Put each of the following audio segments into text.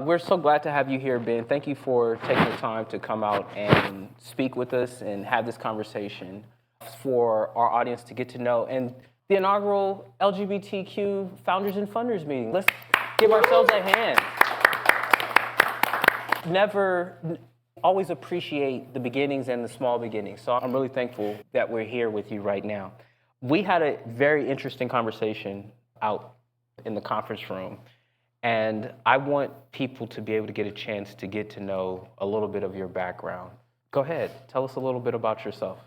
We're so glad to have you here, Ben. Thank you for taking the time to come out and speak with us and have this conversation for our audience to get to know. And the inaugural LGBTQ Founders and Funders meeting. Let's give ourselves a hand. Always appreciate the beginnings and the small beginnings. So I'm really thankful that we're here with you right now. We had a very interesting conversation out in the conference room, and I want people to be able to get a chance to get to know a little bit of your background. Go ahead, tell us a little bit about yourself.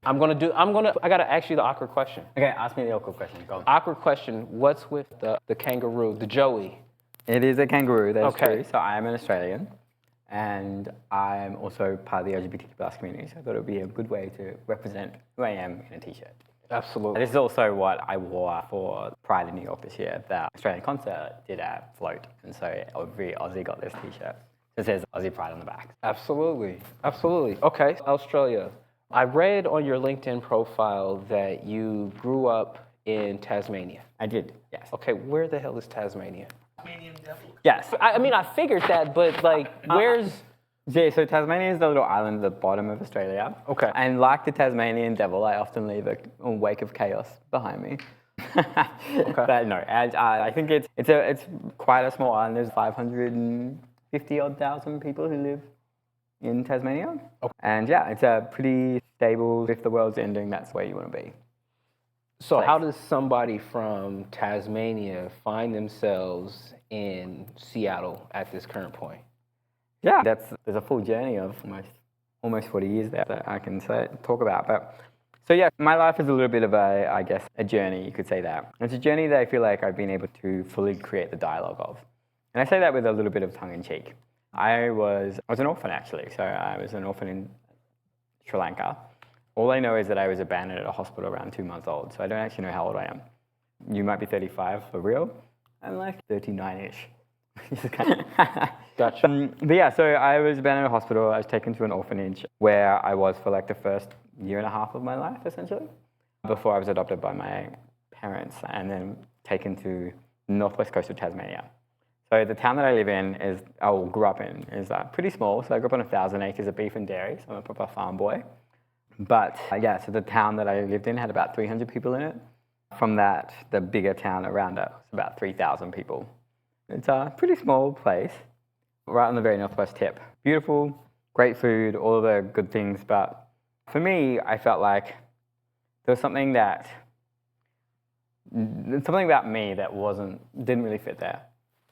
I gotta ask you the awkward question. Okay, ask me the awkward question, go on. Awkward question, what's with the kangaroo, the Joey? It is a kangaroo, that's Okay. true. So I am an Australian, and I'm also part of the LGBTQ+ community, so I thought it would be a good way to represent who I am in a t-shirt. Absolutely. This is also what I wore for Pride in New York this year. The Australian concert did a float, and so every Aussie got this t-shirt. It says Aussie Pride on the back. Absolutely. Okay, Australia. I read on your LinkedIn profile that you grew up in Tasmania. I did, yes. Okay, where the hell is Tasmania? Tasmanian devil. Yes. I mean, I figured that, but where's... Yeah, so Tasmania is the little island at the bottom of Australia. Okay. And like the Tasmanian devil, I often leave a wake of chaos behind me. Okay. But no, I think it's quite a small island. There's 550,000 people who live in Tasmania. Okay. And yeah, it's a pretty stable, if the world's ending, that's where you want to be. So how does somebody from Tasmania find themselves in Seattle at this current point? Yeah, there's a full journey of almost 40 years there that I can talk about. But so yeah, my life is a little bit of a journey, you could say that. It's a journey that I feel like I've been able to fully create the dialogue of. And I say that with a little bit of tongue in cheek. I was an orphan actually, so I was an orphan in Sri Lanka. All I know is that I was abandoned at a hospital around 2 months old, so I don't actually know how old I am. You might be 35 for real. I'm like 39-ish. Gotcha. But yeah, so I was abandoned at a hospital. I was taken to an orphanage where I was for like the first year and a half of my life, essentially, before I was adopted by my parents and then taken to the northwest coast of Tasmania. So the town that I live in grew up in is pretty small. So I grew up on 1,000 acres of beef and dairy, so I'm a proper farm boy. But yeah, so the town that I lived in had about 300 people in it. From that, the bigger town around it was about 3,000 people. It's a pretty small place, right on the very northwest tip. Beautiful, great food, all of the good things. But for me, I felt like there was something about me that didn't really fit there.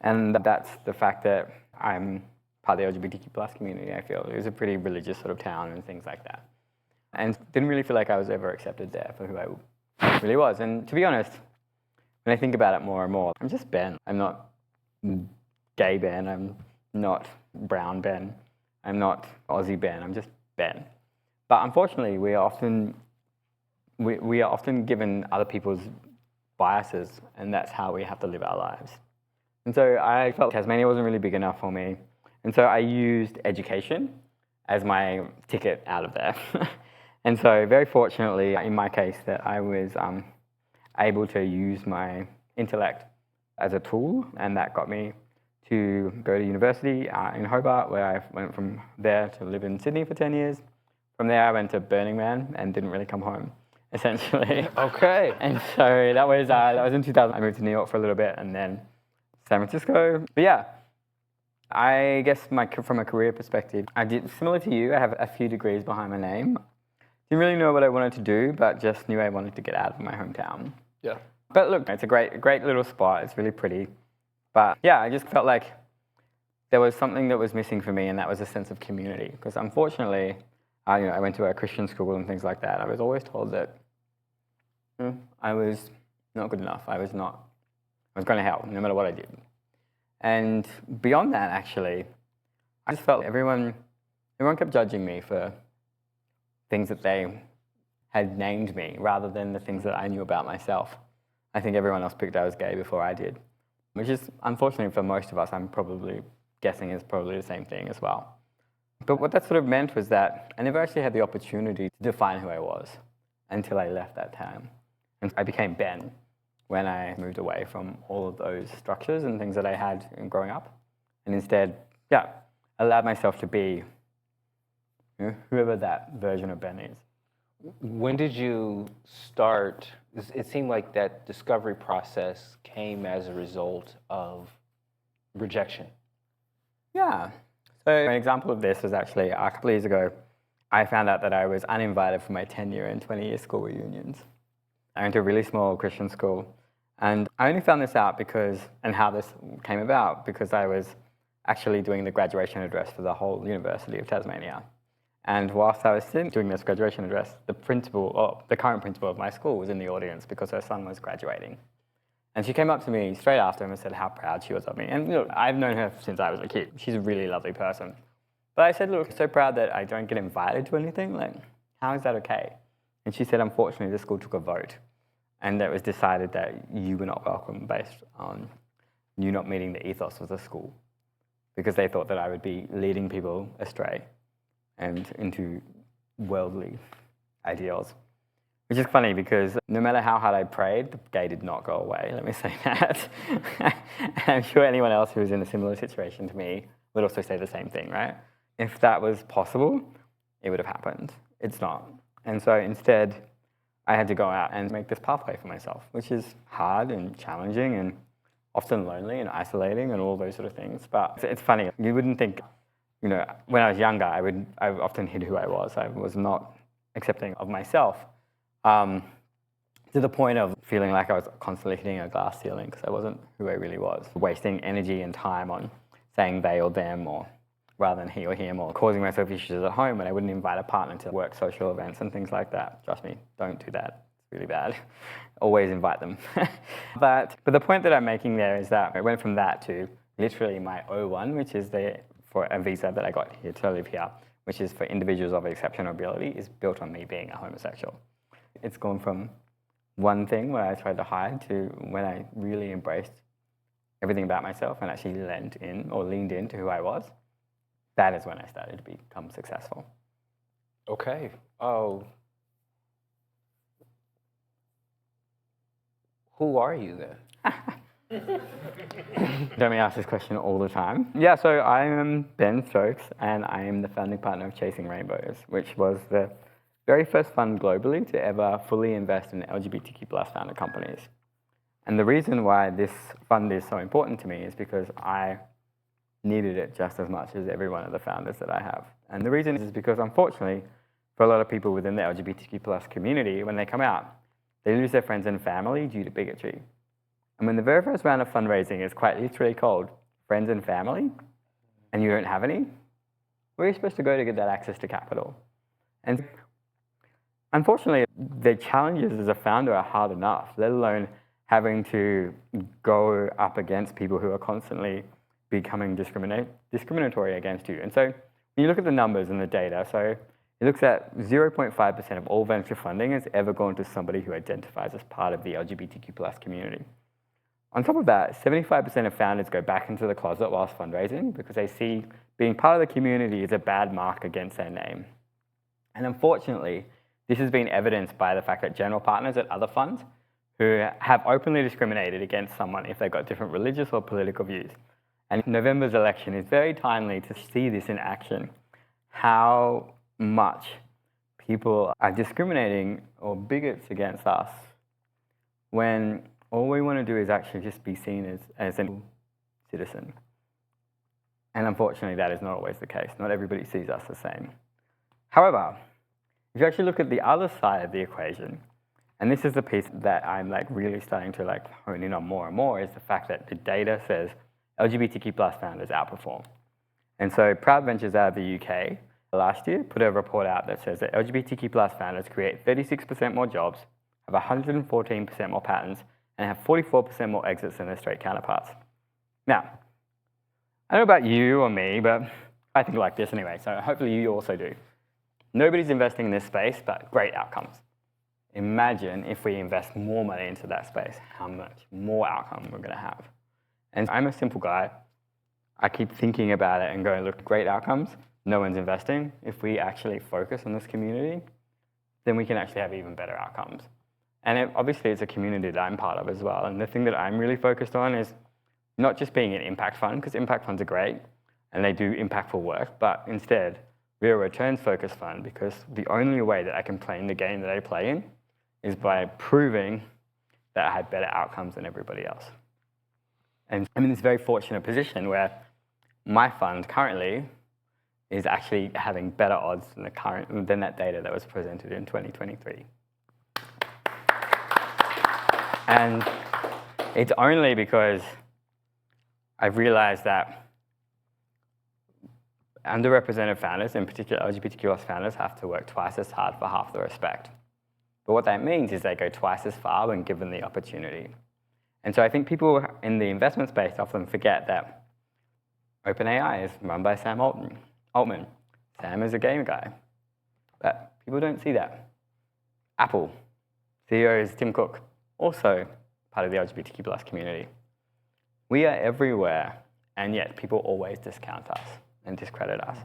And that's the fact that I'm part of the LGBTQ+ community, I feel. It was a pretty religious sort of town and things like that. And didn't really feel like I was ever accepted there for who I really was. And to be honest, when I think about it more and more, I'm just Ben. I'm not gay Ben. I'm not brown Ben. I'm not Aussie Ben. I'm just Ben. But unfortunately, we are often given other people's biases, and that's how we have to live our lives. And so I felt Tasmania wasn't really big enough for me. And so I used education as my ticket out of there. And so very fortunately, in my case, that I was able to use my intellect as a tool, and that got me to go to university in Hobart, where I went from there to live in Sydney for 10 years. From there, I went to Burning Man and didn't really come home, essentially. Okay. And so that was in 2000. I moved to New York for a little bit, and then San Francisco. But yeah, I guess from a career perspective, I did similar to you. I have a few degrees behind my name. Didn't really know what I wanted to do, but just knew I wanted to get out of my hometown. Yeah. But look, it's a great little spot. It's really pretty. But yeah, I just felt like there was something that was missing for me, and that was a sense of community. Because unfortunately, I went to a Christian school and things like that. I was always told that I was not good enough. I was going to hell, no matter what I did. And beyond that, actually, I just felt everyone kept judging me for things that they had named me rather than the things that I knew about myself. I think everyone else picked I was gay before I did, which is, unfortunately for most of us, I'm probably guessing is probably the same thing as well. But what that sort of meant was that I never actually had the opportunity to define who I was until I left that town. And I became Ben when I moved away from all of those structures and things that I had growing up. and instead, yeah, allowed myself to be whoever that version of Ben is. When did you start? It seemed like that discovery process came as a result of rejection. Yeah. So an example of this was actually a couple of years ago, I found out that I was uninvited for my 10-year and 20-year school reunions. I went to a really small Christian school, and I only found this out and how this came about, because I was actually doing the graduation address for the whole University of Tasmania. And whilst I was doing this graduation address, the current principal of my school was in the audience because her son was graduating. And she came up to me straight after and said how proud she was of me. And look, I've known her since I was a kid. She's a really lovely person. But I said, look, I'm so proud that I don't get invited to anything. Like, how is that okay? And she said, unfortunately, the school took a vote. And it was decided that you were not welcome based on you not meeting the ethos of the school, because they thought that I would be leading people astray and into worldly ideals. Which is funny, because no matter how hard I prayed, the gay did not go away, let me say that. I'm sure anyone else who was in a similar situation to me would also say the same thing, right? If that was possible, it would have happened. It's not. And so instead, I had to go out and make this pathway for myself, which is hard and challenging and often lonely and isolating and all those sort of things. But it's funny, you wouldn't think, when I was younger, I often hid who I was. I was not accepting of myself. To the point of feeling like I was constantly hitting a glass ceiling because I wasn't who I really was. Wasting energy and time on saying they or them, or rather than he or him, or causing myself issues at home when I wouldn't invite a partner to work social events and things like that. Trust me, don't do that. It's really bad. Always invite them. But the point that I'm making there is that I went from that to literally my O1, which is for a visa that I got here to live here, which is for individuals of exceptional ability, is built on me being a homosexual. It's gone from one thing where I tried to hide to when I really embraced everything about myself and actually leaned into who I was. That is when I started to become successful. Okay. Oh. Who are you then? Don't me ask this question all the time. Yeah, so I am Ben Stokes, and I am the founding partner of Chasing Rainbows, which was the very first fund globally to ever fully invest in LGBTQ+ founded companies. And the reason why this fund is so important to me is because I needed it just as much as every one of the founders that I have. And the reason is because, unfortunately, for a lot of people within the LGBTQ+ community, when they come out, they lose their friends and family due to bigotry. And when the very first round of fundraising is quite literally called friends and family, and you don't have any, where are you supposed to go to get that access to capital? And unfortunately, the challenges as a founder are hard enough, let alone having to go up against people who are constantly becoming discriminatory against you. And so when you look at the numbers and the data, so it looks at 0.5% of all venture funding has ever gone to somebody who identifies as part of the LGBTQ+ community. On top of that, 75% of founders go back into the closet whilst fundraising because they see being part of the community is a bad mark against their name. And unfortunately, this has been evidenced by the fact that general partners at other funds who have openly discriminated against someone if they've got different religious or political views. And November's election is very timely to see this in action, how much people are discriminating or bigots against us when all we want to do is actually just be seen as a citizen. And unfortunately, that is not always the case. Not everybody sees us the same. However, if you actually look at the other side of the equation, and this is the piece that I'm really starting to hone in on more and more, is the fact that the data says LGBTQ+ founders outperform. And so Proud Ventures out of the UK last year put a report out that says that LGBTQ+ founders create 36% more jobs, have 114% more patents, and have 44% more exits than their straight counterparts. Now, I don't know about you or me, but I think like this anyway, so hopefully you also do. Nobody's investing in this space, but great outcomes. Imagine if we invest more money into that space, how much more outcome we're going to have. And I'm a simple guy. I keep thinking about it and going, look, great outcomes, no one's investing. If we actually focus on this community, then we can actually have even better outcomes. And obviously, it's a community that I'm part of as well. And the thing that I'm really focused on is not just being an impact fund, because impact funds are great and they do impactful work, but instead we're a returns focused fund because the only way that I can play in the game that I play in is by proving that I had better outcomes than everybody else. And I'm in this very fortunate position where my fund currently is actually having better odds than that data that was presented in 2023. And it's only because I've realized that underrepresented founders, in particular LGBTQ+ founders, have to work twice as hard for half the respect. But what that means is they go twice as far when given the opportunity. And so I think people in the investment space often forget that OpenAI is run by Sam Altman. Sam is a game guy. But people don't see that. Apple, CEO is Tim Cook, also part of the LGBTQ+ community. We are everywhere, and yet people always discount us and discredit us.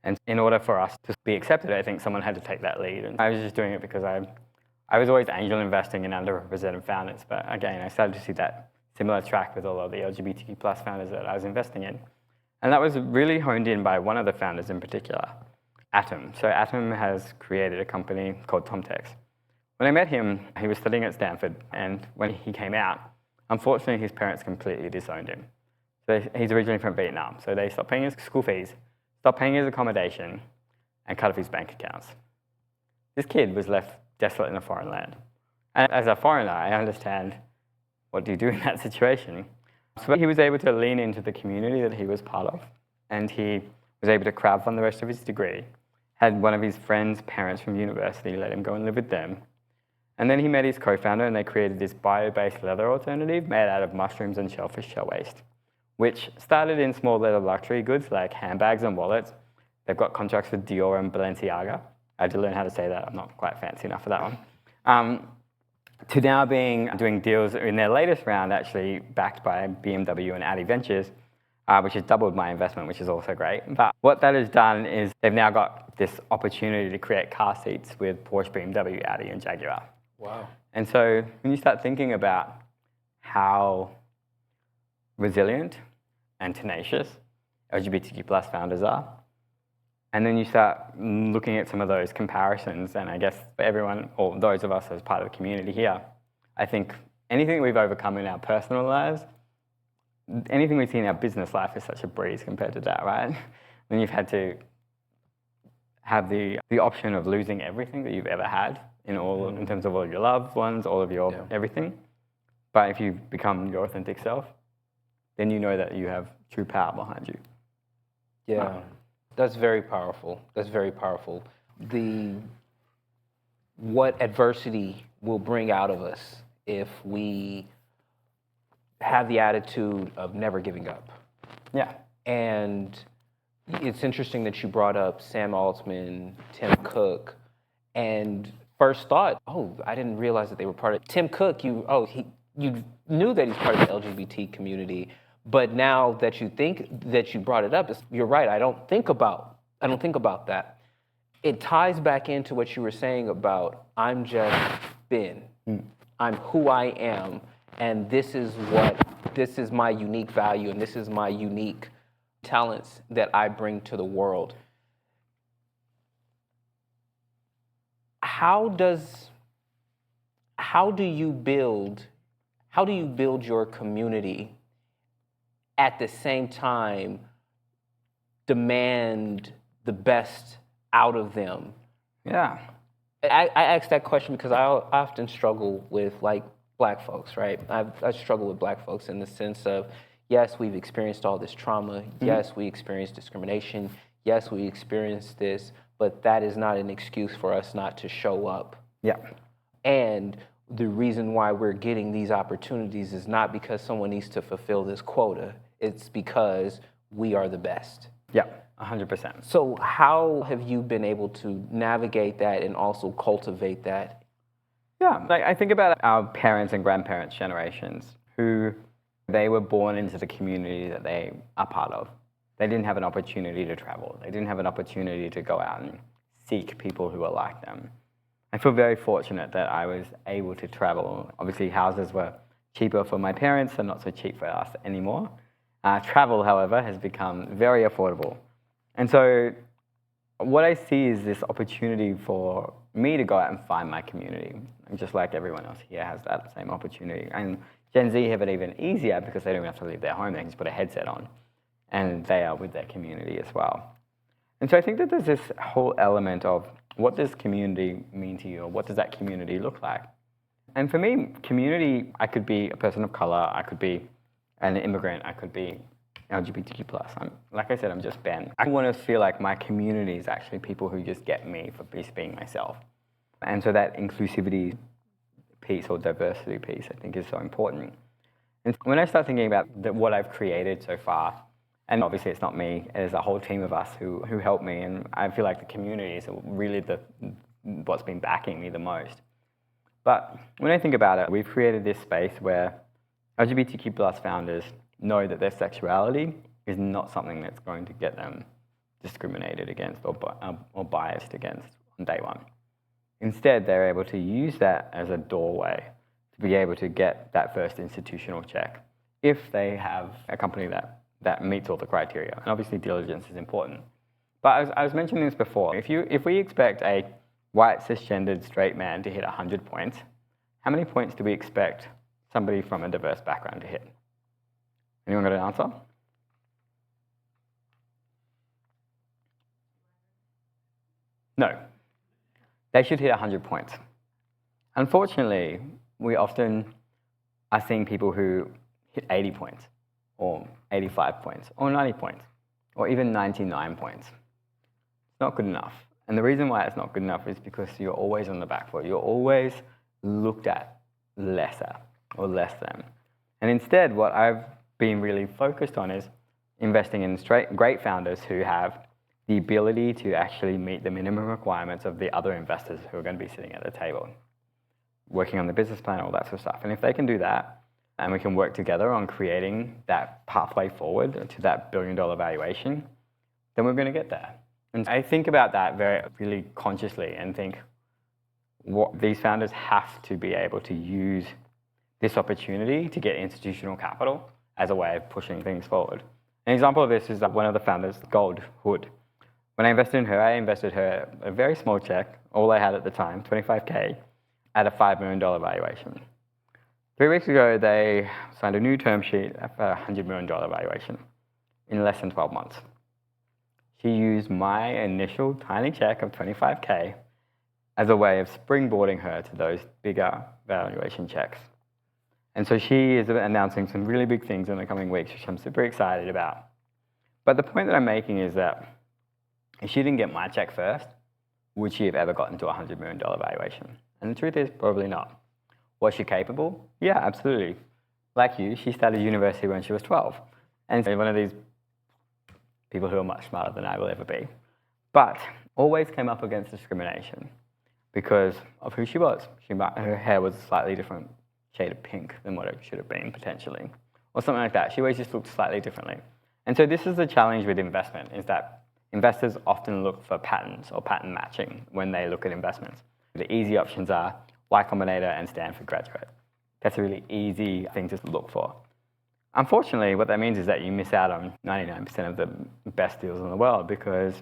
And in order for us to be accepted, I think someone had to take that lead. And I was just doing it because I was always angel investing in underrepresented founders. But again, I started to see that similar track with all of the LGBTQ+ founders that I was investing in. And that was really honed in by one of the founders in particular, Atom. So Atom has created a company called Tomtex. When I met him, he was studying at Stanford. And when he came out, unfortunately, his parents completely disowned him. So he's originally from Vietnam. So they stopped paying his school fees, stopped paying his accommodation, and cut off his bank accounts. This kid was left desolate in a foreign land. And as a foreigner, I understand what do you do in that situation. So he was able to lean into the community that he was part of, and he was able to crowdfund the rest of his degree, had one of his friends' parents from university let him go and live with them. And then he met his co-founder, and they created this bio-based leather alternative made out of mushrooms and shellfish shell waste, which started in small leather luxury goods like handbags and wallets. They've got contracts with Dior and Balenciaga. I had to learn how to say that. I'm not quite fancy enough for that one. To now doing deals in their latest round, actually backed by BMW and Audi Ventures, which has doubled my investment, which is also great. But what that has done is they've now got this opportunity to create car seats with Porsche, BMW, Audi, and Jaguar. Wow. And so when you start thinking about how resilient and tenacious LGBTQ+ founders are, and then you start looking at some of those comparisons, and I guess for everyone, or those of us as part of the community here, I think anything we've overcome in our personal lives, anything we see in our business life is such a breeze compared to that, right? When you've had to have the option of losing everything that you've ever had in terms of all of your loved ones, all of your everything. But if you become your authentic self, then you know that you have true power behind you. Yeah. That's very powerful. That's very powerful. What adversity will bring out of us if we have the attitude of never giving up. Yeah. And it's interesting that you brought up Sam Altman, Tim Cook, and first thought, oh, I didn't realize that they were part of Tim Cook. You knew that he's part of the LGBT community. But now that you think that you brought it up, you're right. I don't think about that. It ties back into what you were saying about I'm just Ben. I'm who I am, and this is my unique value, and this is my unique talents that I bring to the world. How do you build your community at the same time demand the best out of them? Yeah. I ask that question because I often struggle with Black folks, right? I struggle with Black folks in the sense of, yes, we've experienced all this trauma. Yes, we experienced discrimination. Yes, we experienced this, but that is not an excuse for us not to show up. Yeah. And the reason why we're getting these opportunities is not because someone needs to fulfill this quota. It's because we are the best. Yeah, 100%. So how have you been able to navigate that and also cultivate that? Yeah, I think about our parents' and grandparents' generations who they were born into the community that they are part of. They didn't have an opportunity to travel. They didn't have an opportunity to go out and seek people who are like them. I feel very fortunate that I was able to travel. Obviously, houses were cheaper for my parents and not so cheap for us anymore. Travel, however, has become very affordable. And so what I see is this opportunity for me to go out and find my community. And just like everyone else here has that same opportunity. And Gen Z have it even easier because they don't have to leave their home. They can just put a headset on and they are with their community as well. And so I think that there's this whole element of what does community mean to you, or what does that community look like? And for me, community, I could be a person of color, I could be an immigrant, I could be LGBTQ+. Like I said, I'm just Ben. I want to feel like my community is actually people who just get me for just being myself. And so that inclusivity piece or diversity piece, I think, is so important. And when I start thinking about what I've created so far, and obviously it's not me, there's a whole team of us who help me, and I feel like the community is really what's been backing me the most. But when I think about it, we've created this space where LGBTQ+ founders know that their sexuality is not something that's going to get them discriminated against or biased against on day one. Instead, they're able to use that as a doorway to be able to get that first institutional check if they have a company that meets all the criteria. And obviously diligence is important. But I was mentioning this before. If we expect a white, cisgendered, straight man to hit 100 points, how many points do we expect somebody from a diverse background to hit? Anyone got an answer? No. They should hit 100 points. Unfortunately, we often are seeing people who hit 80 points, or 85 points, or 90 points, or even 99 points. It's not good enough. And the reason why it's not good enough is because you're always on the back foot. You're always looked at lesser or less than. And instead, what I've been really focused on is investing in great founders who have the ability to actually meet the minimum requirements of the other investors who are going to be sitting at the table, working on the business plan, all that sort of stuff. And if they can do that, and we can work together on creating that pathway forward to that billion-dollar valuation, then we're going to get there. And I think about that really consciously and think what these founders have to be able to use this opportunity to get institutional capital as a way of pushing things forward. An example of this is one of the founders, Gold Hood. When I invested her a very small check, all I had at the time, $25K, at a $5 million valuation. 3 weeks ago, they signed a new term sheet for a $100 million valuation in less than 12 months. She used my initial tiny check of $25K as a way of springboarding her to those bigger valuation checks. And so she is announcing some really big things in the coming weeks, which I'm super excited about. But the point that I'm making is that if she didn't get my check first, would she have ever gotten to a $100 million valuation? And the truth is, probably not. Was she capable? Yeah, absolutely. Like you, she started university when she was 12. And so one of these people who are much smarter than I will ever be. But always came up against discrimination because of who she was. Her hair was a slightly different shade of pink than what it should have been, potentially. Or something like that. She always just looked slightly differently. And so this is the challenge with investment, is that investors often look for patterns or pattern matching when they look at investments. The easy options are Y Combinator and Stanford graduate. That's a really easy thing to look for. Unfortunately, what that means is that you miss out on 99% of the best deals in the world because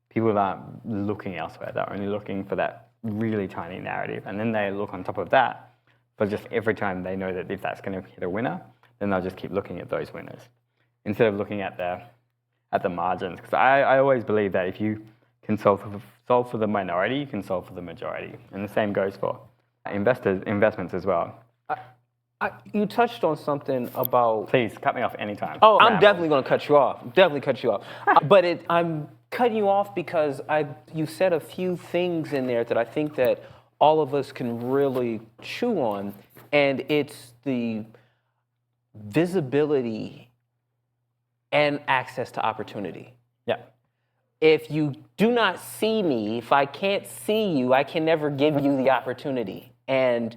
people aren't looking elsewhere. They're only looking for that really tiny narrative. And then they look on top of that for just every time they know that if that's going to hit a winner, then they'll just keep looking at those winners instead of looking at the margins. Because I always believe that if you can solve for the minority, you can solve for the majority. And the same goes for investments as well. You touched on something about... Please, cut me off anytime. Oh, I'm definitely going to cut you off. But I'm cutting you off because you said a few things in there that I think that all of us can really chew on, and it's the visibility and access to opportunity. Yeah. If you do not see me, if I can't see you, I can never give you the opportunity. And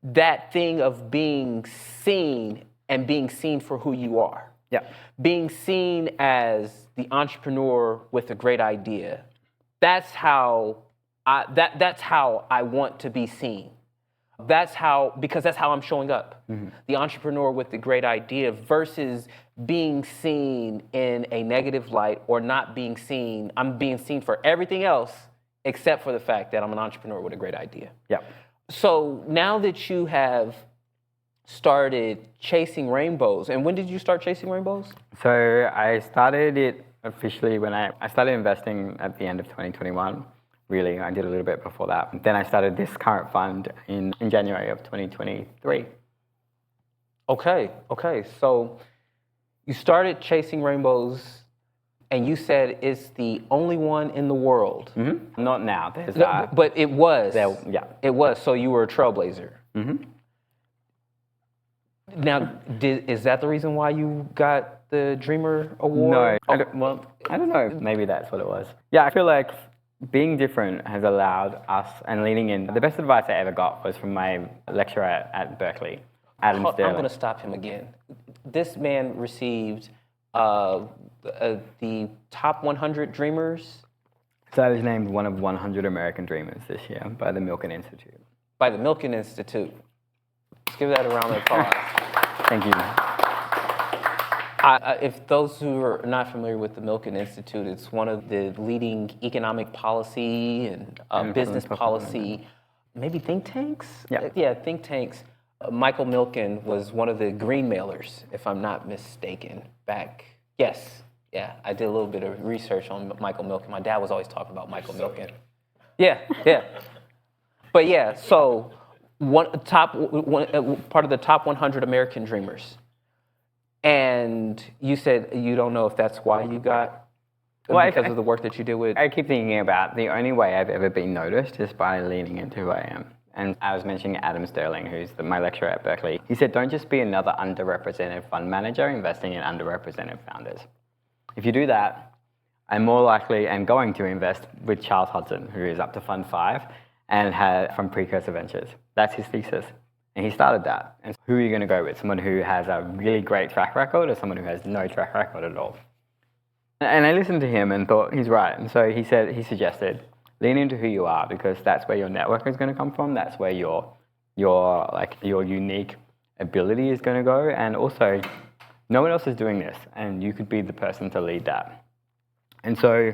that thing of being seen and being seen for who you are. Yeah. Being seen as the entrepreneur with a great idea. That's how I want to be seen. because that's how I'm showing up. The entrepreneur with the great idea versus being seen in a negative light or not being seen. I'm being seen for everything else except for the fact that I'm an entrepreneur with a great idea. Yeah. So now that you have started chasing rainbows, and when did you start chasing rainbows? So I started it officially when I started investing at the end of 2021. Really, I did a little bit before that. Then I started this current fund in January of 2023. Okay. So you started chasing rainbows, and you said it's the only one in the world. Not now. There's But it was. yeah. It was. So you were a trailblazer. Now, is that the reason why you got the Dreamer Award? No. I don't know. Maybe that's what it was. Yeah, I feel like being different has allowed us, and leaning in. The best advice I ever got was from my lecturer at Berkeley, Adam Sterling. I'm going to stop him again. This man received the top 100 dreamers. So I was named one of 100 American dreamers this year by the Milken Institute. By the Milken Institute. Let's give that a round of applause. Thank you. If those who are not familiar with the Milken Institute, it's one of the leading economic policy and business policy, maybe think tanks? Yeah, think tanks. Michael Milken was one of the green mailers, if I'm not mistaken, back. Yes, yeah, I did a little bit of research on Michael Milken. My dad was always talking about Michael Milken. Yeah. But yeah, so part of the top 100 American dreamers. And you said you don't know if that's why you got, because of the work that you did with. I keep thinking about the only way I've ever been noticed is by leaning into who I am. And I was mentioning Adam Sterling, who's my lecturer at Berkeley. He said, don't just be another underrepresented fund manager investing in underrepresented founders. If you do that, I'm more likely and going to invest with Charles Hudson, who is up to Fund 5 and from Precursor Ventures. That's his thesis. And he started that. And who are you going to go with? Someone who has a really great track record or someone who has no track record at all? And I listened to him and thought, he's right. And so he suggested, lean into who you are, because that's where your network is going to come from. That's where your unique ability is going to go. And also, no one else is doing this, and you could be the person to lead that. And so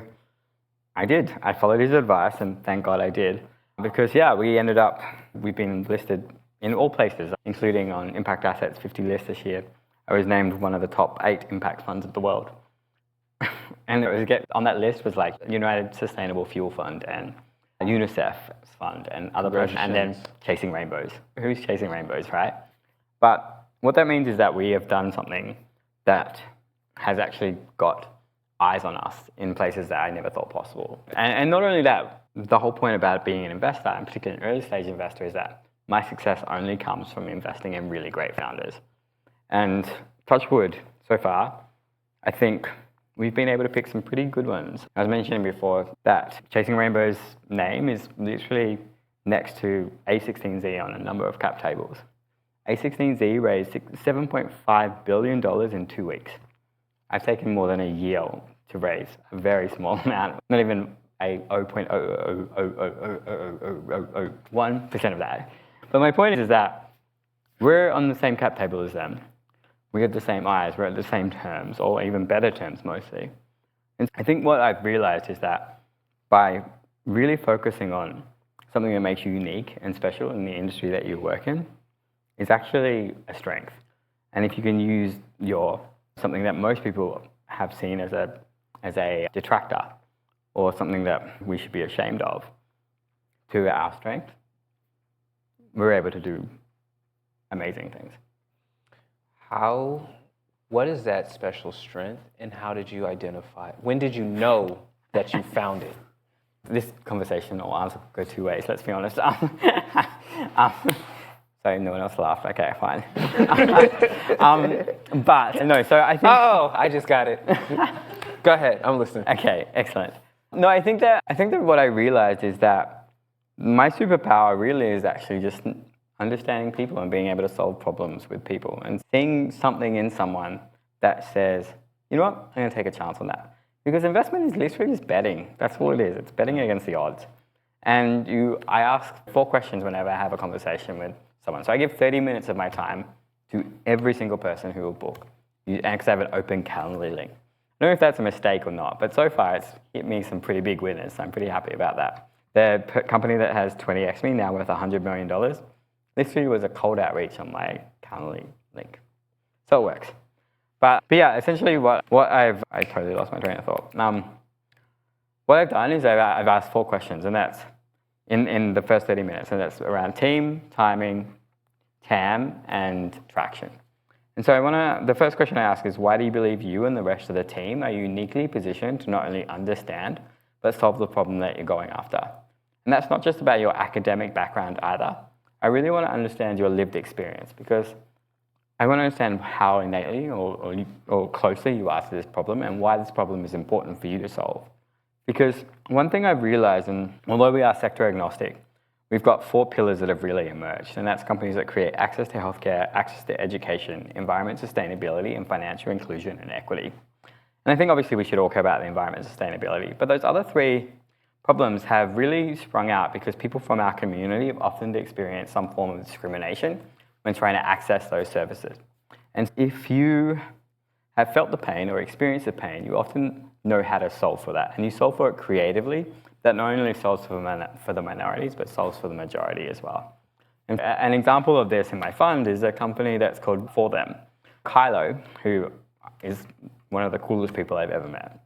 I did. I followed his advice, and thank God I did. Because, we've been listed in all places, including on Impact Assets 50 list this year. I was named one of the top 8 impact funds of the world. And on that list was like United Sustainable Fuel Fund and UNICEF Fund and other places, and then Chasing Rainbows. Who's Chasing Rainbows, right? But what that means is that we have done something that has actually got eyes on us in places that I never thought possible. And not only that, the whole point about being an investor, and particularly an early stage investor, is that my success only comes from investing in really great founders. And touch wood, so far, I think we've been able to pick some pretty good ones. I was mentioning before that Chasing Rainbow's name is literally next to A16Z on a number of cap tables. A16Z raised $7.5 billion in 2 weeks. I've taken more than a year to raise a very small amount, not even a 0.00001% of that. But my point is that we're on the same cap table as them. We have the same eyes, we're at the same terms, or even better terms mostly. And I think what I've realized is that by really focusing on something that makes you unique and special in the industry that you work in, is actually a strength. And if you can use something that most people have seen as a detractor, or something that we should be ashamed of, to our strength, we're able to do amazing things. What is that special strength, and how did you identify it? When did you know that you found it? This conversation will answer go 2 ways, let's be honest. Sorry, no one else laughed. Okay, fine. But no, so I think... Oh, I just got it. Go ahead, I'm listening. Okay, excellent. No, I think that what I realized is that my superpower really is actually just understanding people and being able to solve problems with people and seeing something in someone that says, you know what, I'm going to take a chance on that. Because investment is literally just betting. That's all it is. It's betting against the odds. And I ask 4 questions whenever I have a conversation with someone. So I give 30 minutes of my time to every single person who will book. And because I have an open Calendly link. I don't know if that's a mistake or not, but so far it's hit me some pretty big winners. So I'm pretty happy about that. The company that has 20x me, now worth $100 million, literally was a cold outreach on my Calendly link. So it works. But yeah, essentially I totally lost my train of thought. What I've done is I've asked 4 questions, and that's in the first 30 minutes, and that's around team, timing, TAM, and traction. And so the first question I ask is, why do you believe you and the rest of the team are uniquely positioned to not only understand, but solve the problem that you're going after? And that's not just about your academic background either. I really want to understand your lived experience, because I want to understand how innately or closely you are to this problem and why this problem is important for you to solve. Because one thing I've realized, and although we are sector agnostic, we've got 4 pillars that have really emerged, and that's companies that create access to healthcare, access to education, environment sustainability, and financial inclusion and equity. And I think obviously we should all care about the environment sustainability, but those other 3 problems have really sprung out because people from our community have often experienced some form of discrimination when trying to access those services. And if you have felt the pain or experienced the pain, you often know how to solve for that. And you solve for it creatively. That not only solves for the minorities, but solves for the majority as well. And an example of this in my fund is a company that's called For Them. Kylo, who is one of the coolest people I've ever met,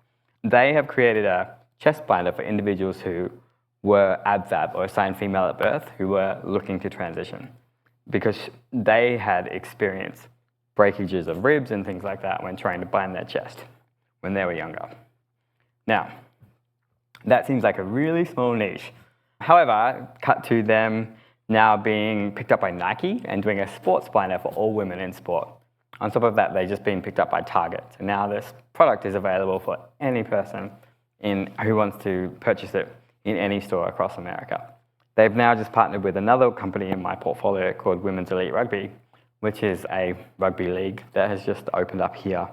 they have created a chest binder for individuals who were ABFAB, or assigned female at birth, who were looking to transition, because they had experienced breakages of ribs and things like that when trying to bind their chest when they were younger. Now, that seems like a really small niche. However, cut to them now being picked up by Nike and doing a sports binder for all women in sport. On top of that, they've just been picked up by Target. So now this product is available for any person who wants to purchase it in any store across America. They've now just partnered with another company in my portfolio called Women's Elite Rugby, which is a rugby league that has just opened up here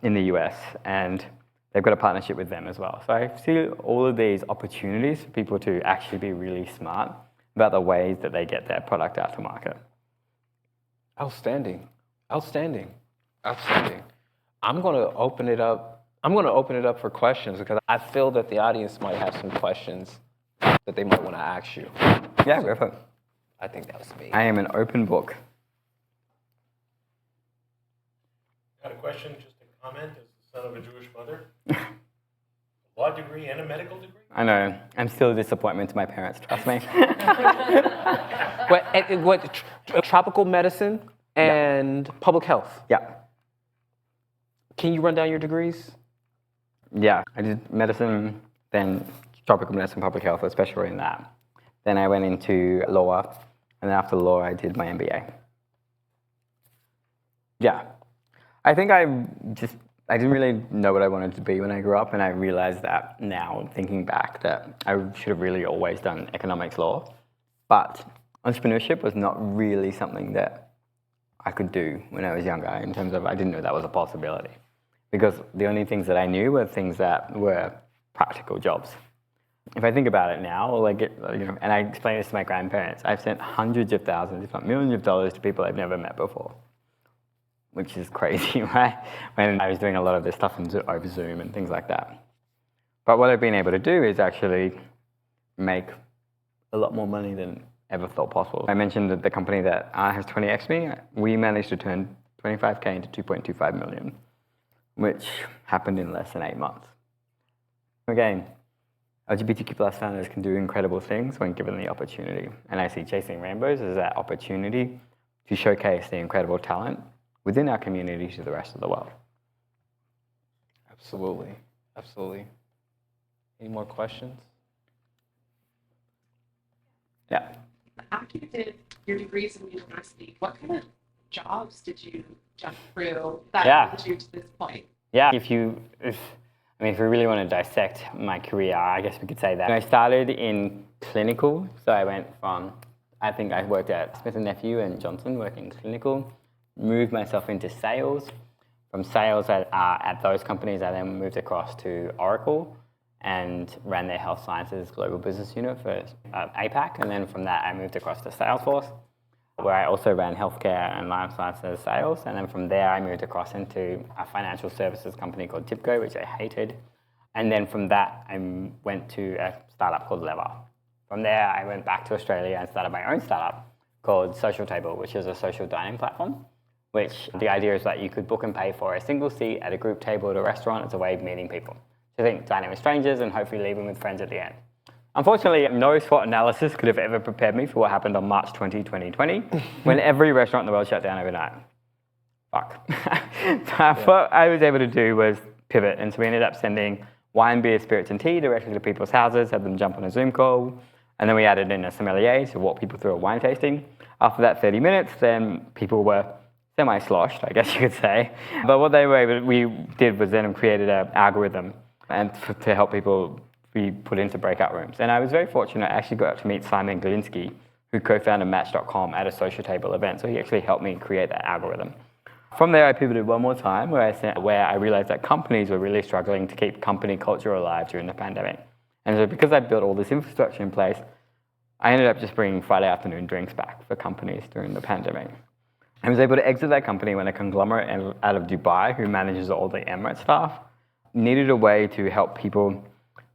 in the US, and they've got a partnership with them as well. So I see all of these opportunities for people to actually be really smart about the ways that they get their product out to market. Outstanding. Outstanding. Outstanding. I'm going to open it up for questions, because I feel that the audience might have some questions that they might want to ask you. Yeah, go for it. I think that was me. I am an open book. Got a question, just a comment, as the son of a Jewish mother. A law degree and a medical degree? I know. I'm still a disappointment to my parents, trust me. Tropical medicine and public health. Yeah. Can you run down your degrees? Yeah, I did medicine, then tropical medicine, public health, especially in that. Then I went into law, and then after law, I did my MBA. Yeah. I think I didn't really know what I wanted to be when I grew up, and I realized that now, thinking back, that I should have really always done economics law. But entrepreneurship was not really something that I could do when I was younger, in terms of I didn't know that was a possibility. Because the only things that I knew were things that were practical jobs. If I think about it now, and I explain this to my grandparents, I've sent hundreds of thousands, if not millions of dollars to people I've never met before, which is crazy, right? When I was doing a lot of this stuff over Zoom and things like that. But what I've been able to do is actually make a lot more money than ever thought possible. I mentioned that the company that has 20x me, we managed to turn 25K into 2.25 million, which happened in less than 8 months. Again, LGBTQ plus founders can do incredible things when given the opportunity. And I see Chasing Rainbows as that opportunity to showcase the incredible talent within our community to the rest of the world. Absolutely. Absolutely. Any more questions? Yeah. After you did your degrees in university, what kind of jobs did you jump through that led you to this point? Yeah, if we really want to dissect my career, I guess we could say that I started in clinical. So I went from, I worked at Smith & Nephew and Johnson working clinical, moved myself into sales. From sales at those companies, I then moved across to Oracle and ran their health sciences global business unit for APAC. And then from that, I moved across to Salesforce, where I also ran healthcare and life sciences sales. And then from there, I moved across into a financial services company called Tipco, which I hated. And then from that, I went to a startup called Lever. From there, I went back to Australia and started my own startup called Social Table, which is a social dining platform, which the idea is that you could book and pay for a single seat at a group table at a restaurant as a way of meeting people. So think dining with strangers and hopefully leaving with friends at the end. Unfortunately, no SWOT analysis could have ever prepared me for what happened on March 20, 2020, when every restaurant in the world shut down overnight. Fuck. What I was able to do was pivot, and so we ended up sending wine, beer, spirits, and tea directly to people's houses, had them jump on a Zoom call, and then we added in a sommelier to walk people through a wine tasting. After that 30 minutes, then people were semi-sloshed, I guess you could say. But what we did was then created an algorithm and to help people be put into breakout rooms. And I was very fortunate. I actually got to meet Simon Galinsky, who co-founded Match.com at a Social Table event. So he actually helped me create that algorithm. From there, I pivoted one more time where I realized that companies were really struggling to keep company culture alive during the pandemic. And so because I built all this infrastructure in place, I ended up just bringing Friday afternoon drinks back for companies during the pandemic. I was able to exit that company when a conglomerate out of Dubai, who manages all the Emirates staff, needed a way to help people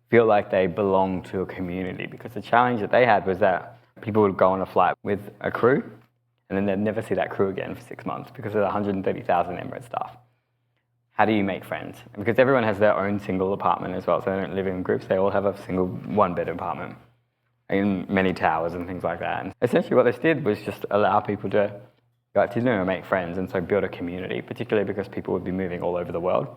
feel like they belong to a community, because the challenge that they had was that people would go on a flight with a crew and then they'd never see that crew again for 6 months because of the 130,000 Emirates staff. How do you make friends? Because everyone has their own single apartment as well, so they don't live in groups. They all have a single one-bed apartment in many towers and things like that. And essentially what this did was just allow people to go out to dinner and make friends, and so build a community, particularly because people would be moving all over the world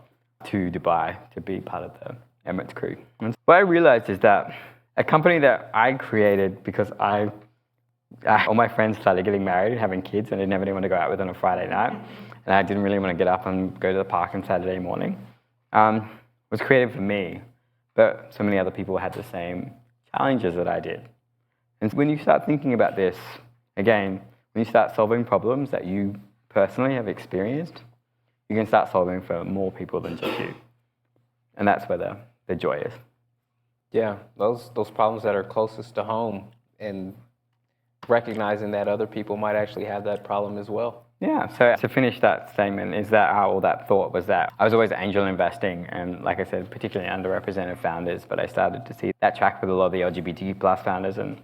to Dubai to be part of the Emirates crew. And what I realized is that a company that I created because all my friends started getting married and having kids, and I didn't have anyone to go out with on a Friday night, and I didn't really want to get up and go to the park on Saturday morning, was created for me, but so many other people had the same challenges that I did. And when you start thinking about this, again, when you start solving problems that you personally have experienced, you can start solving for more people than just you. And that's where the joy is. Yeah, those problems that are closest to home, and recognizing that other people might actually have that problem as well. Yeah, so to finish that statement is that all that thought was that I was always angel investing, and like I said, particularly underrepresented founders, but I started to see that track with a lot of the LGBTQ plus founders, and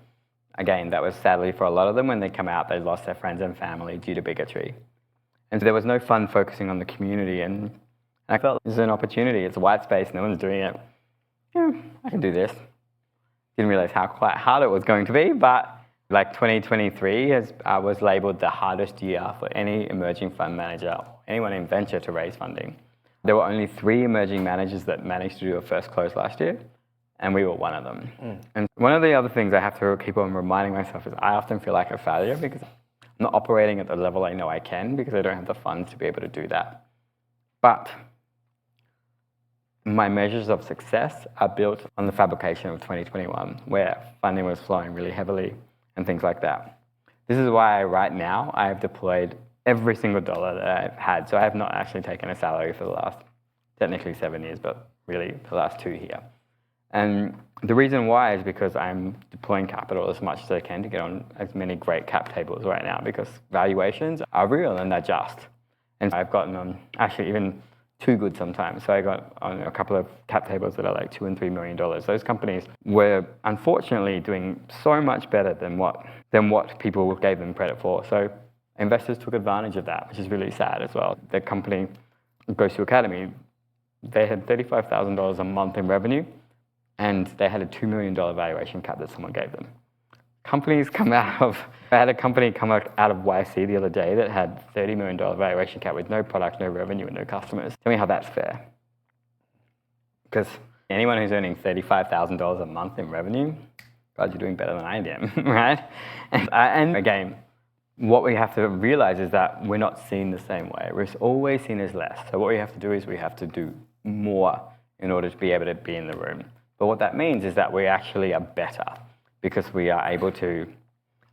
again, that was sadly for a lot of them, when they come out, they lost their friends and family due to bigotry. And so there was no fun focusing on the community, and I felt this is an opportunity. It's a white space, no one's doing it. Yeah, I can do this. Didn't realize how quite hard it was going to be, but like 2023 was labeled the hardest year for any emerging fund manager, anyone in venture to raise funding. There were only 3 emerging managers that managed to do a first close last year, and we were one of them. And one of the other things I have to keep on reminding myself is I often feel like a failure because I'm not operating at the level I know I can, because I don't have the funds to be able to do that. But my measures of success are built on the fabrication of 2021, where funding was flowing really heavily and things like that. This is why right now I have deployed every single dollar that I've had. So I have not actually taken a salary for the last, technically 7 years, but really the last 2 here. And the reason why is because I'm deploying capital as much as I can to get on as many great cap tables right now, because valuations are real and they're just. And I've gotten on actually even too good sometimes. So I got on a couple of cap tables that are like $2 and $3 million. Those companies were unfortunately doing so much better than what people gave them credit for. So investors took advantage of that, which is really sad as well. The company goes to Academy. They had $35,000 a month in revenue, and they had a $2 million valuation cap that someone gave them. Companies come out of, I had a company come out of YC the other day that had $30 million valuation cap with no product, no revenue, and no customers. Tell me how that's fair. Because anyone who's earning $35,000 a month in revenue, God, you're doing better than I am, right? And again, what we have to realize is that we're not seen the same way. We're always seen as less. So what we have to do is we have to do more in order to be able to be in the room. But what that means is that we actually are better, because we are able to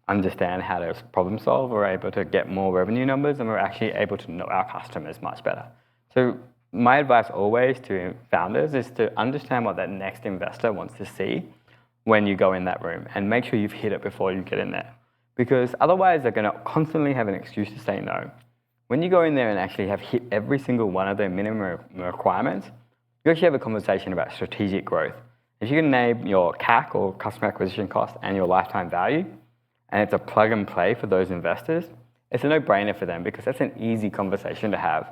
understand how to problem solve, we're able to get more revenue numbers, and we're actually able to know our customers much better. So My advice always to founders is to understand what that next investor wants to see when you go in that room, and make sure you've hit it before you get in there. Because otherwise they're going to constantly have an excuse to say no. When you go in there and actually have hit every single one of their minimum requirements, you actually have a conversation about strategic growth. If you can name your CAC, or customer acquisition cost, and your lifetime value, and it's a plug and play for those investors, it's a no-brainer for them, because that's an easy conversation to have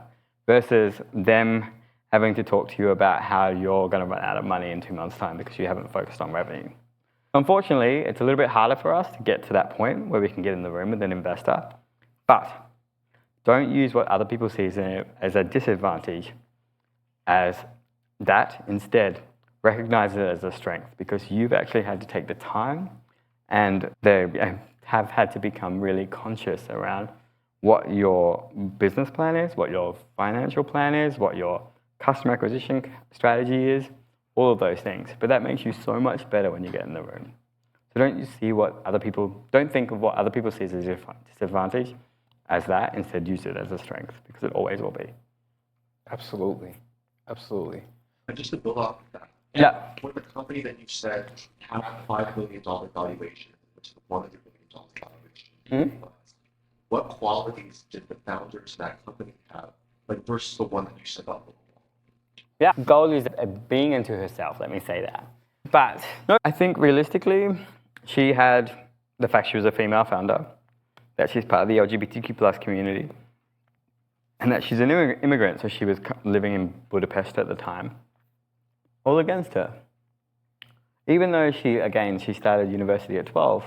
versus them having to talk to you about how you're going to run out of money in 2 months' time because you haven't focused on revenue. Unfortunately, it's a little bit harder for us to get to that point where we can get in the room with an investor, but don't use what other people see as a disadvantage as that. Instead, recognize it as a strength, because you've actually had to take the time, and they have had to become really conscious around what your business plan is, what your financial plan is, what your customer acquisition strategy is, all of those things. But that makes you so much better when you get in the room. So don't think of what other people see as a disadvantage as that. Instead, use it as a strength, because it always will be. Absolutely. Absolutely. And just to build off of that, Yeah. for the company that you said had a $5 million valuation, which is a $100 million valuation, what qualities did the founders of that company have, like versus the one that you set up? Yeah, goal is being into herself, let me say that. But no, I think realistically, she had the fact she was a female founder, that she's part of the LGBTQ plus community, and that she's an immigrant, so she was living in Budapest at the time, all against her. Even though she started university at 12,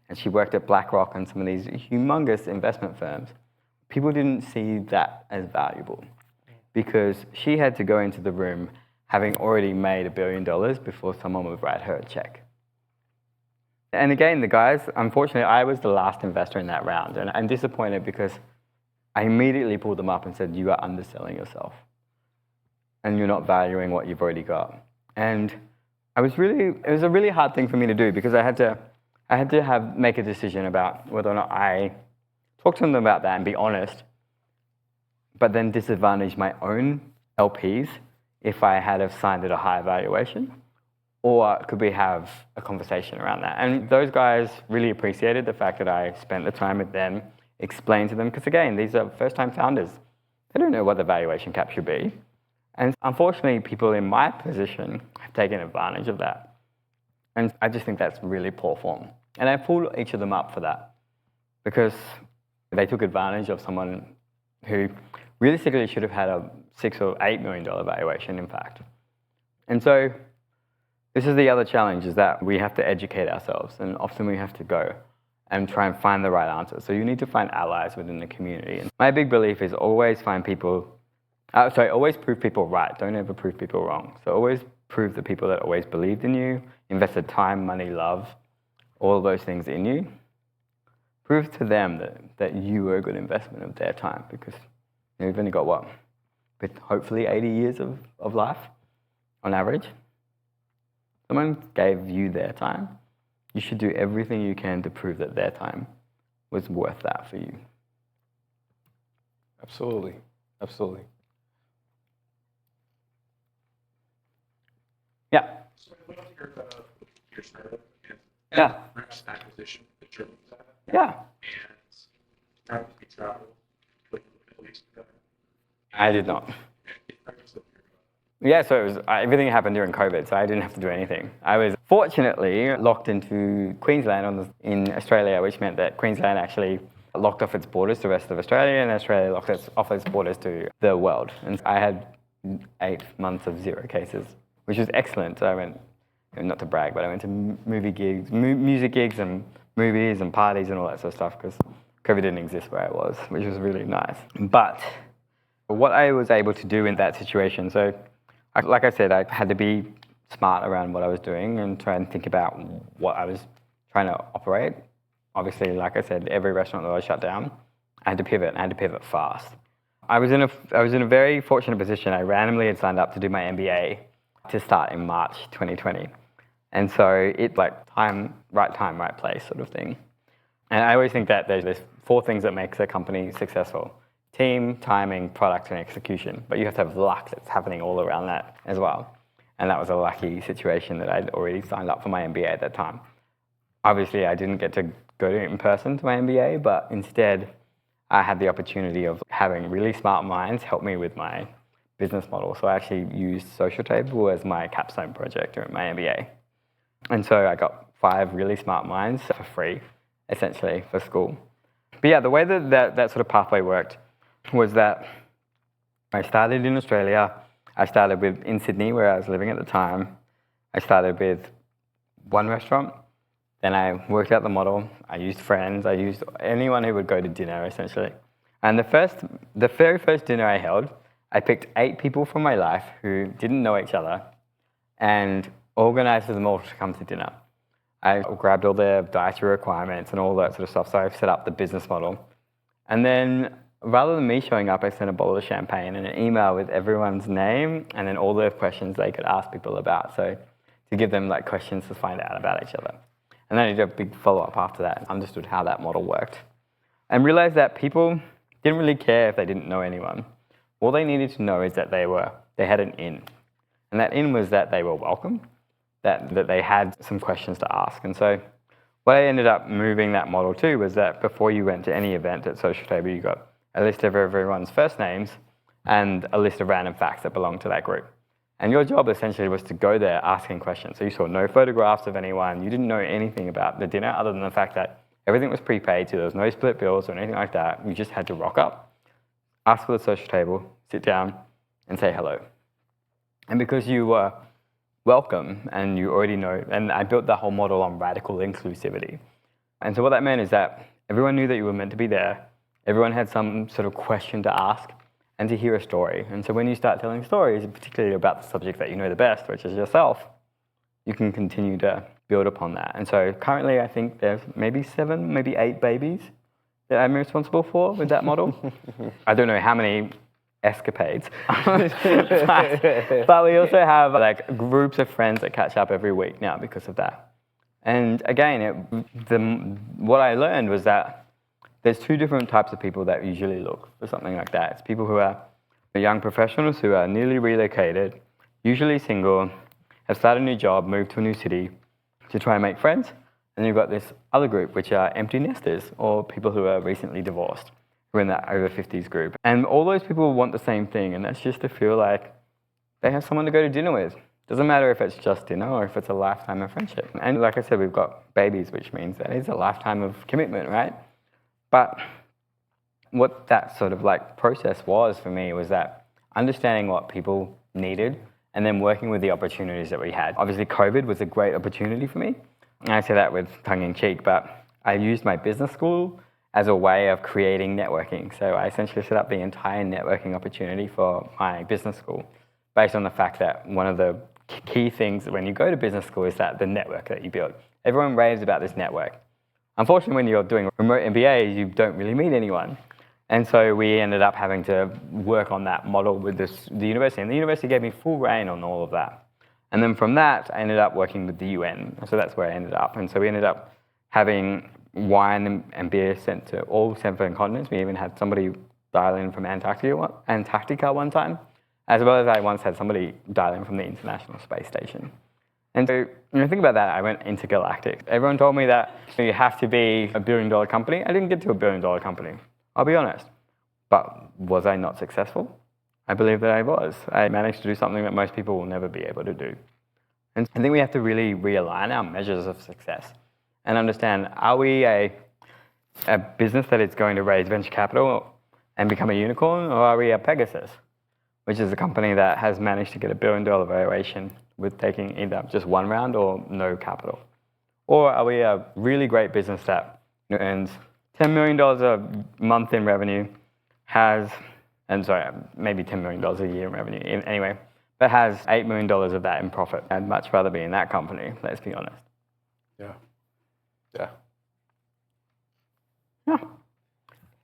and she worked at BlackRock and some of these humongous investment firms, people didn't see that as valuable, because she had to go into the room having already made $1 billion before someone would write her a check. And again, the guys, unfortunately, I was the last investor in that round, and I'm disappointed because I immediately pulled them up and said, you are underselling yourself, and you're not valuing what you've already got. And it was a really hard thing for me to do, because I had to make a decision about whether or not I talk to them about that and be honest, but then disadvantage my own LPs if I had have signed at a higher valuation, or could we have a conversation around that? And those guys really appreciated the fact that I spent the time with them, explained to them, because again, these are first-time founders. They don't know what the valuation cap should be. And unfortunately, people in my position have taken advantage of that. And I just think that's really poor form. And I pulled each of them up for that, because they took advantage of someone who realistically should have had a $6 or $8 million valuation, in fact. And so this is the other challenge, is that we have to educate ourselves, and often we have to go and try and find the right answer. So you need to find allies within the community. And my big belief is always always prove people right. Don't ever prove people wrong. So always prove the people that always believed in you, invested time, money, love, all of those things in you. Prove to them that you were a good investment of their time, because you've only got what? But hopefully 80 years of life on average. Someone gave you their time. You should do everything you can to prove that their time was worth that for you. Absolutely. Absolutely. Yeah. So I went up here your startup and Yeah. next acquisition that you're looking at. Yeah. And how did you travel with the Middle East together? I did not. Yeah, so everything happened during COVID, so I didn't have to do anything. I was fortunately locked into Queensland in Australia, which meant that Queensland actually locked off its borders to the rest of Australia, and Australia locked off its borders to the world. And I had 8 months of 0 cases, which was excellent. So I went, not to brag, but I went to music gigs and movies and parties and all that sort of stuff, because COVID didn't exist where I was, which was really nice. But what I was able to do in that situation, so like I said, I had to be smart around what I was doing and try and think about what I was trying to operate. Obviously, like I said, every restaurant that was shut down, I had to pivot, and I had to pivot fast. I was in a very fortunate position. I randomly had signed up to do my MBA to start in March 2020. And so it's like right time, right place sort of thing. And I always think that there's 4 things that makes a company successful: team, timing, product, and execution. But you have to have luck that's happening all around that as well. And that was a lucky situation that I'd already signed up for my MBA at that time. Obviously, I didn't get to go to in person to my MBA, but instead, I had the opportunity of having really smart minds help me with my business model. So I actually used Social Table as my capstone project during my MBA. And so I got 5 really smart minds for free, essentially, for school. But yeah, the way that sort of pathway worked was that I started in Australia. I started in Sydney, where I was living at the time. I started with one restaurant. Then I worked out the model. I used friends. I used anyone who would go to dinner, essentially. And the very first dinner I held, I picked 8 people from my life who didn't know each other and organized for them all to come to dinner. I grabbed all their dietary requirements and all that sort of stuff. So I set up the business model. And then rather than me showing up, I sent a bottle of champagne and an email with everyone's name and then all the questions they could ask people about. So to give them like questions to find out about each other. And then I did a big follow-up after that and understood how that model worked. And realized that people didn't really care if they didn't know anyone. All they needed to know is that they had an in. And that in was that they were welcome, that they had some questions to ask. And so what I ended up moving that model to was that before you went to any event at Social Table, you got a list of everyone's first names and a list of random facts that belonged to that group. And your job essentially was to go there asking questions. So you saw no photographs of anyone. You didn't know anything about the dinner other than the fact that everything was prepaid, so there was no split bills or anything like that. You just had to rock up, ask for the social table, sit down, and say hello. And because you were welcome and you already know, and I built that whole model on radical inclusivity. And so what that meant is that everyone knew that you were meant to be there. Everyone had some sort of question to ask and to hear a story. And so when you start telling stories, particularly about the subject that you know the best, which is yourself, you can continue to build upon that. And so currently I think there's maybe 7, maybe 8 babies that I'm responsible for with that model. I don't know how many escapades. but we also have like groups of friends that catch up every week now because of that. And again, what I learned was that there's 2 different types of people that usually look for something like that. It's people who are young professionals who are newly relocated, usually single, have started a new job, moved to a new city to try and make friends. And you've got this other group, which are empty nesters or people who are recently divorced, who are in that over 50s group. And all those people want the same thing, and that's just to feel like they have someone to go to dinner with. Doesn't matter if it's just dinner or if it's a lifetime of friendship. And like I said, we've got babies, which means that it's a lifetime of commitment, right? But what that sort of like process was for me was that understanding what people needed and then working with the opportunities that we had. Obviously, COVID was a great opportunity for me. And I say that with tongue in cheek, but I used my business school as a way of creating networking. So I essentially set up the entire networking opportunity for my business school based on the fact that one of the key things when you go to business school is that the network that you build. Everyone raves about this network. Unfortunately, when you're doing remote MBAs, you don't really meet anyone. And so we ended up having to work on that model with the university. And the university gave me full reign on all of that. And then from that, I ended up working with the UN. So that's where I ended up. And so we ended up having wine and beer sent to all 7 continents. We even had somebody dial in from Antarctica one time, as well as I once had somebody dial in from the International Space Station. And so when I think about that, I went intergalactic. Everyone told me that you have to be $1 billion company. I didn't get to $1 billion company, I'll be honest. But was I not successful? I believe that I was. I managed to do something that most people will never be able to do. And I think we have to really realign our measures of success and understand, are we a business that is going to raise venture capital and become a unicorn, or are we a Pegasus, which is a company that has managed to get $1 billion valuation with taking either just 1 round or no capital? Or are we a really great business that earns $10 million a month in revenue, maybe $10 million a year in revenue anyway, but has $8 million of that in profit? I'd much rather be in that company, let's be honest. Yeah.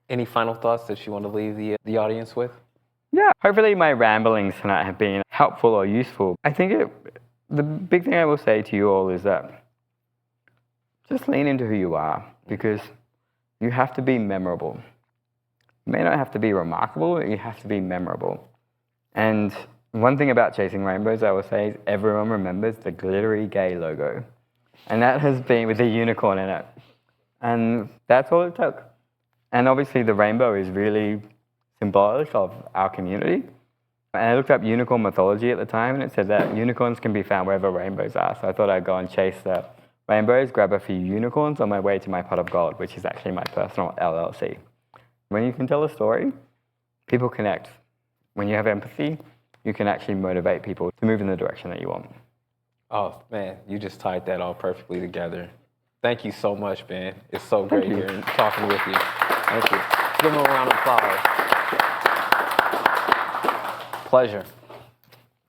Any final thoughts that you want to leave the audience with? Yeah, hopefully my ramblings tonight have been helpful or useful. I think the big thing I will say to you all is that just lean into who you are, because you have to be memorable. You may not have to be remarkable, you have to be memorable. And one thing about Chasing Rainbows, I will say, is everyone remembers the glittery gay logo. And that has been with a unicorn in it. And that's all it took. And obviously the rainbow is really symbolic of our community. And I looked up unicorn mythology at the time, and it said that unicorns can be found wherever rainbows are. So I thought I'd go and chase the rainbows, grab a few unicorns on my way to my pot of gold, which is actually my personal LLC. When you can tell a story, people connect. When you have empathy, you can actually motivate people to move in the direction that you want. Oh, man, you just tied that all perfectly together. Thank you so much, Ben. It's so great hearing, talking with you. Thank you. Give him a round of applause. Pleasure.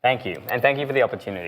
Thank you, and thank you for the opportunity.